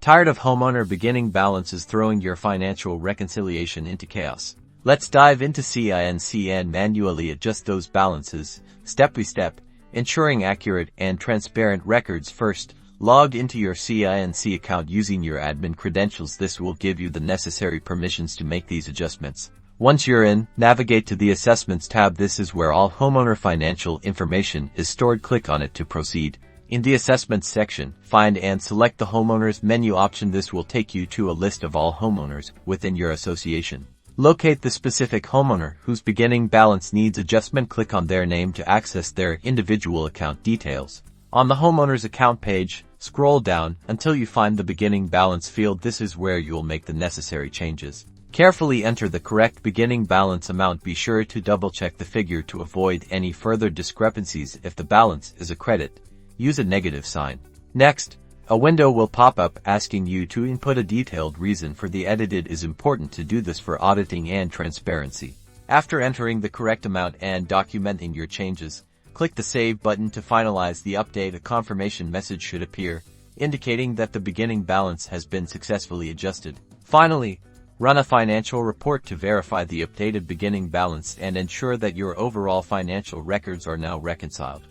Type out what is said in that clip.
Tired of homeowner beginning balances throwing your financial reconciliation into chaos? Let's dive into Cinc and manually adjust those balances, step by step, ensuring accurate and transparent records. First, log into your Cinc account using your admin credentials. This will give you the necessary permissions to make these adjustments. Once you're in, navigate to the Assessments tab. This is where all homeowner financial information is stored. Click on it to proceed. In the Assessments section, find and select the Homeowners menu option. This will take you to a list of all homeowners within your association. Locate the specific homeowner whose beginning balance needs adjustment. Click on their name to access their individual account details. On the Homeowners account page, scroll down until you find the beginning balance field. This is where you'll make the necessary changes. Carefully enter the correct beginning balance amount. Be sure to double-check the figure to avoid any further discrepancies. If the balance is a credit, use a negative sign. Next, a window will pop up asking you to input a detailed reason for the edit. It is important to do this for auditing and transparency. After entering the correct amount and documenting your changes, click the Save button to finalize the update. A confirmation message should appear, indicating that the beginning balance has been successfully adjusted. Finally, run a financial report to verify the updated beginning balance and ensure that your overall financial records are now reconciled.